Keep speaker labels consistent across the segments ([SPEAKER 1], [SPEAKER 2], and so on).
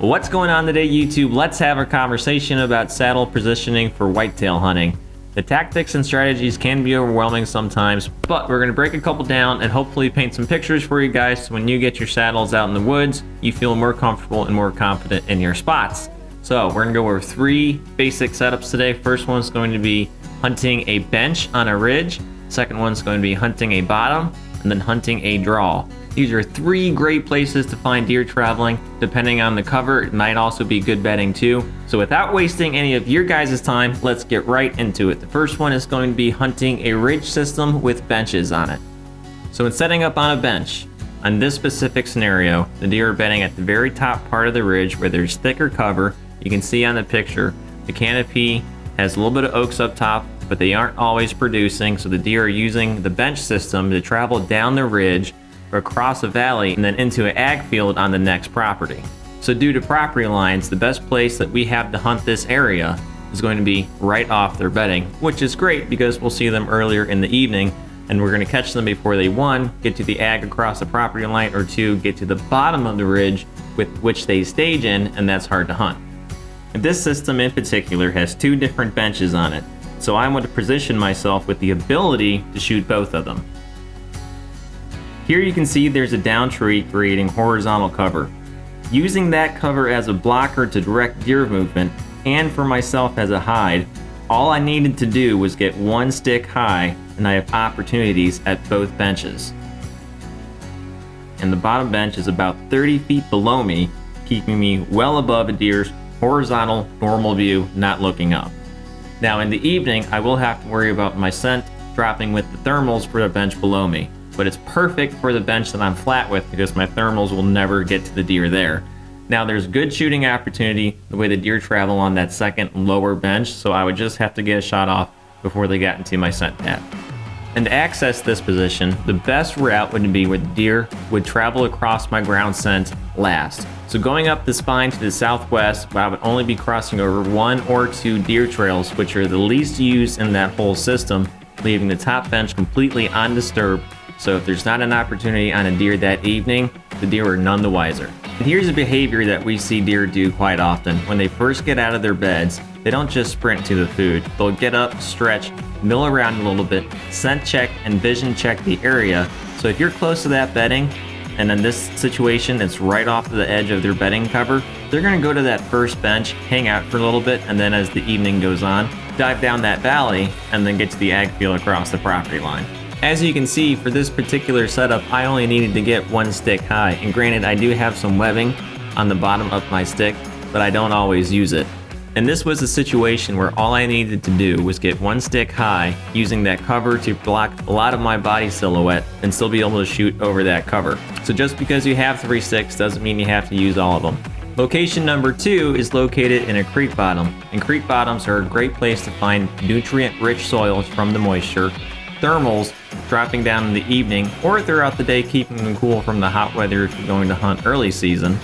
[SPEAKER 1] What's going on today, YouTube? Let's have a conversation about saddle positioning for whitetail hunting. The tactics and strategies can be overwhelming sometimes, but we're going to break a couple down and hopefully paint some pictures for you guys so when you get your saddles out in the woods, you feel more comfortable and more confident in your spots. So we're going to go over 3 basic setups today. First one's going to be hunting a bench on a ridge. Second one's going to be hunting a bottom, and then hunting a draw. These are 3 great places to find deer traveling. Depending on the cover, it might also be good bedding too. So without wasting any of your guys' time, let's get right into it. The first one is going to be hunting a ridge system with benches on it. So in setting up on a bench, on this specific scenario, the deer are bedding at the very top part of the ridge where there's thicker cover. You can see on the picture, the canopy has a little bit of oaks up top, but they aren't always producing, so the deer are using the bench system to travel down the ridge, across a valley, and then into an ag field on the next property. So due to property lines, the best place that we have to hunt this area is going to be right off their bedding, which is great because we'll see them earlier in the evening, and we're going to catch them before they, 1, get to the ag across the property line, or 2, get to the bottom of the ridge with which they stage in, and that's hard to hunt. And this system in particular has 2 different benches on it, so I want to position myself with the ability to shoot both of them. Here you can see there's a down tree creating horizontal cover. Using that cover as a blocker to direct deer movement, and for myself as a hide, all I needed to do was get 1 stick high, and I have opportunities at both benches. And the bottom bench is about 30 feet below me, keeping me well above a deer's horizontal normal view, not looking up. Now in the evening, I will have to worry about my scent dropping with the thermals for the bench below me. But it's perfect for the bench that I'm flat with because my thermals will never get to the deer there. Now there's good shooting opportunity the way the deer travel on that second lower bench, so I would just have to get a shot off before they got into my scent path. And to access this position, the best route would be where the deer would travel across my ground scent last. So going up the spine to the southwest, I would only be crossing over 1 or 2 deer trails, which are the least used in that whole system, leaving the top bench completely undisturbed. So if there's not an opportunity on a deer that evening, the deer are none the wiser. And here's a behavior that we see deer do quite often. When they first get out of their beds, they don't just sprint to the food. They'll get up, stretch, mill around a little bit, scent check and vision check the area. So if you're close to that bedding, and in this situation it's right off the edge of their bedding cover, they're gonna go to that first bench, hang out for a little bit, and then as the evening goes on, dive down that valley, and then get to the ag field across the property line. As you can see, for this particular setup, I only needed to get 1 stick high, and granted I do have some webbing on the bottom of my stick, but I don't always use it. And this was a situation where all I needed to do was get 1 stick high, using that cover to block a lot of my body silhouette and still be able to shoot over that cover. So just because you have 3 sticks doesn't mean you have to use all of them. Location number 2 is located in a creek bottom, and creek bottoms are a great place to find nutrient-rich soils from the moisture, thermals dropping down in the evening or throughout the day, keeping them cool from the hot weather if you're going to hunt early season.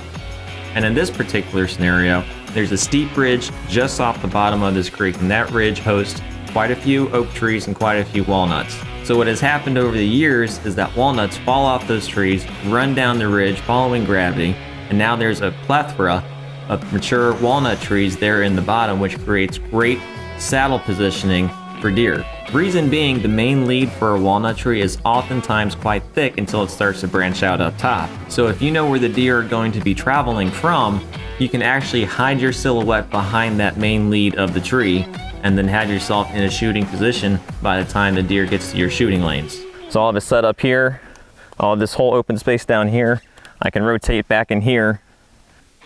[SPEAKER 1] And in this particular scenario, there's a steep ridge just off the bottom of this creek, and that ridge hosts quite a few oak trees and quite a few walnuts. So what has happened over the years is that walnuts fall off those trees, run down the ridge following gravity, and now there's a plethora of mature walnut trees there in the bottom, which creates great saddle positioning for deer. Reason being, the main lead for a walnut tree is oftentimes quite thick until it starts to branch out up top. So if you know where the deer are going to be traveling from, you can actually hide your silhouette behind that main lead of the tree and then have yourself in a shooting position by the time the deer gets to your shooting lanes. So all of it set up here, all of this whole open space down here, I can rotate back in here.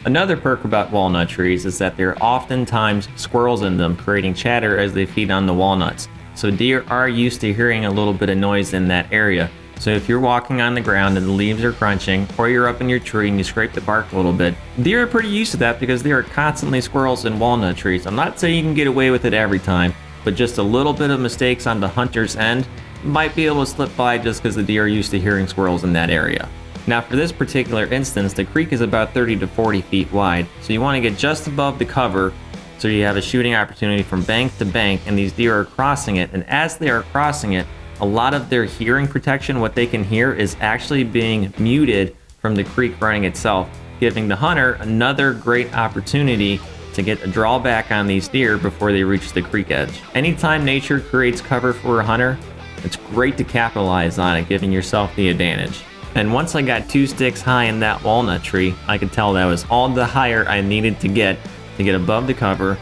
[SPEAKER 1] Another perk about walnut trees is that there are oftentimes squirrels in them, creating chatter as they feed on the walnuts. So deer are used to hearing a little bit of noise in that area. So if you're walking on the ground and the leaves are crunching, or you're up in your tree and you scrape the bark a little bit, deer are pretty used to that because there are constantly squirrels in walnut trees. I'm not saying you can get away with it every time, but just a little bit of mistakes on the hunter's end might be able to slip by just because the deer are used to hearing squirrels in that area. Now for this particular instance, the creek is about 30 to 40 feet wide, so you want to get just above the cover so you have a shooting opportunity from bank to bank, and these deer are crossing it, and as they are crossing it, a lot of their hearing protection, what they can hear, is actually being muted from the creek running itself. giving the hunter another great opportunity to get a draw back on these deer before they reach the creek edge. Anytime nature creates cover for a hunter, it's great to capitalize on it, giving yourself the advantage. And once I got 2 sticks high in that walnut tree, I could tell that was all the higher I needed to get above the cover,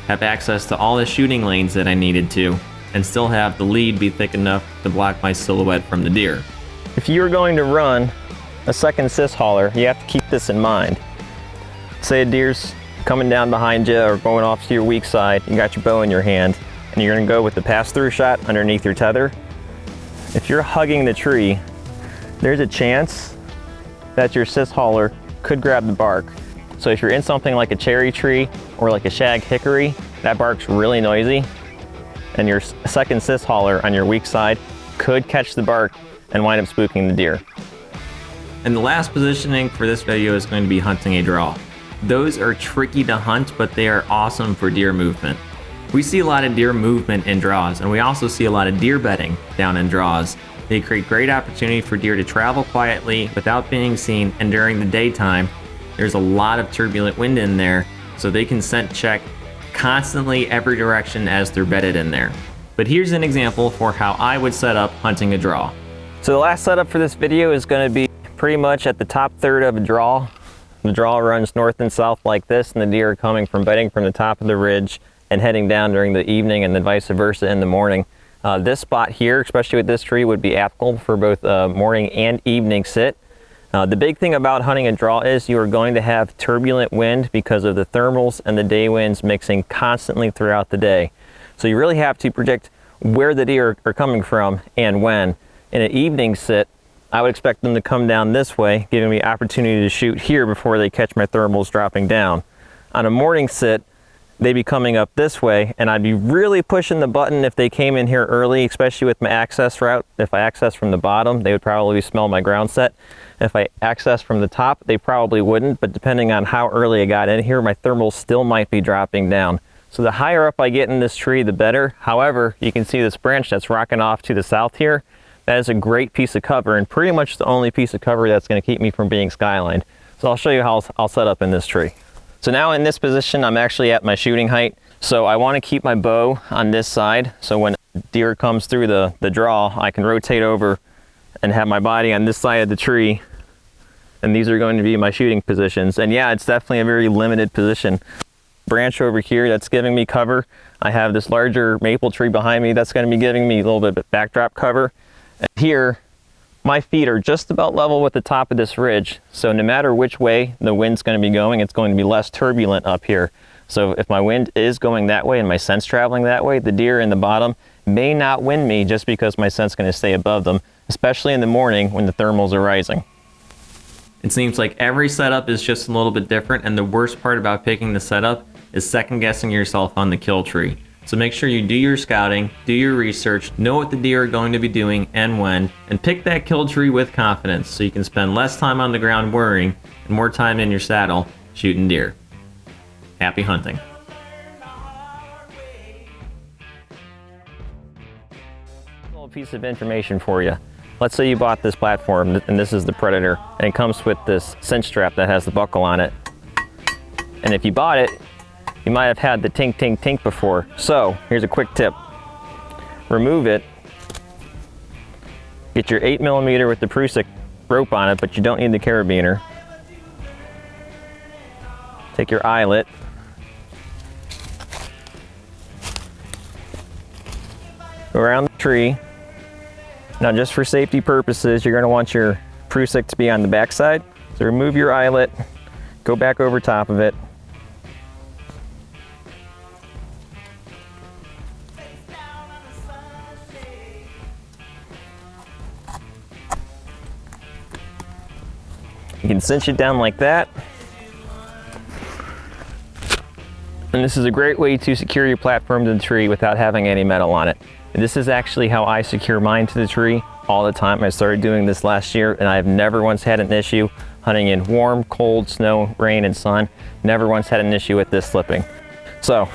[SPEAKER 1] have access to all the shooting lanes that I needed to, and still have the lead be thick enough to block my silhouette from the deer. If you're going to run a second cis hauler, you have to keep this in mind. Say a deer's coming down behind you or going off to your weak side, you got your bow in your hand, and you're gonna go with the pass-through shot underneath your tether. If you're hugging the tree, there's a chance that your cis hauler could grab the bark. So if you're in something like a cherry tree or like a shag hickory, that bark's really noisy, and your second cis hauler on your weak side could catch the bark and wind up spooking the deer. And the last positioning for this video is going to be hunting a draw. Those are tricky to hunt, but they are awesome for deer movement. We see a lot of deer movement in draws, and we also see a lot of deer bedding down in draws. They create great opportunity for deer to travel quietly without being seen, and during the daytime, there's a lot of turbulent wind in there, so they can scent check constantly every direction as they're bedded in there. But here's an example for how I would set up hunting a draw. So the last setup for this video is going to be pretty much at the top third of a draw. The draw runs north and south like this, and the deer are coming from bedding from the top of the ridge and heading down during the evening, and then vice versa in the morning. This spot here, especially with this tree, would be applicable for both morning and evening sit. The big thing about hunting a draw is you are going to have turbulent wind because of the thermals and the day winds mixing constantly throughout the day. So you really have to predict where the deer are coming from and when. In an evening sit, I would expect them to come down this way, giving me opportunity to shoot here before they catch my thermals dropping down. On a morning sit, they'd be coming up this way, and I'd be really pushing the button if they came in here early, especially with my access route. If I access from the bottom, they would probably smell my ground set. If I access from the top, they probably wouldn't, but depending on how early I got in here, my thermals still might be dropping down. So the higher up I get in this tree, the better. However, you can see this branch that's rocking off to the south here. That is a great piece of cover, and pretty much the only piece of cover that's going to keep me from being skylined. So I'll show you how I'll set up in this tree. So now in this position, I'm actually at my shooting height. So I want to keep my bow on this side. So when deer comes through the draw, I can rotate over and have my body on this side of the tree. And these are going to be my shooting positions. And yeah, it's definitely a very limited position. Branch over here that's giving me cover. I have this larger maple tree behind me that's going to be giving me a little bit of backdrop cover. And here, my feet are just about level with the top of this ridge. So no matter which way the wind's going to be going, it's going to be less turbulent up here. So if my wind is going that way and my scent's traveling that way, the deer in the bottom may not wind me just because my scent's going to stay above them, especially in the morning when the thermals are rising. It seems like every setup is just a little bit different, and the worst part about picking the setup is second guessing yourself on the kill tree. So make sure you do your scouting, do your research, know what the deer are going to be doing and when, and pick that kill tree with confidence so you can spend less time on the ground worrying and more time in your saddle shooting deer. Happy hunting. A little piece of information for you. Let's say you bought this platform, and this is the Predator, and it comes with this cinch strap that has the buckle on it. And if you bought it, you might have had the tink tink tink before. So here's a quick tip. Remove it. Get your 8mm with the Prusik rope on it, but you don't need the carabiner. Take your eyelet. Go around the tree. Now just for safety purposes, you're going to want your Prusik to be on the back side. So remove your eyelet, go back over top of it. You can cinch it down like that. And this is a great way to secure your platform to the tree without having any metal on it. And this is actually how I secure mine to the tree all the time. I started doing this last year, and I've never once had an issue hunting in warm, cold, snow, rain, and sun. Never once had an issue with this slipping. So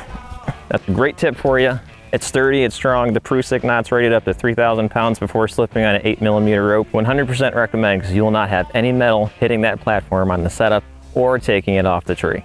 [SPEAKER 1] that's a great tip for you. It's sturdy, it's strong. The Prusik knot's rated up to 3,000 pounds before slipping on an 8mm rope. 100% recommend, because you will not have any metal hitting that platform on the setup or taking it off the tree.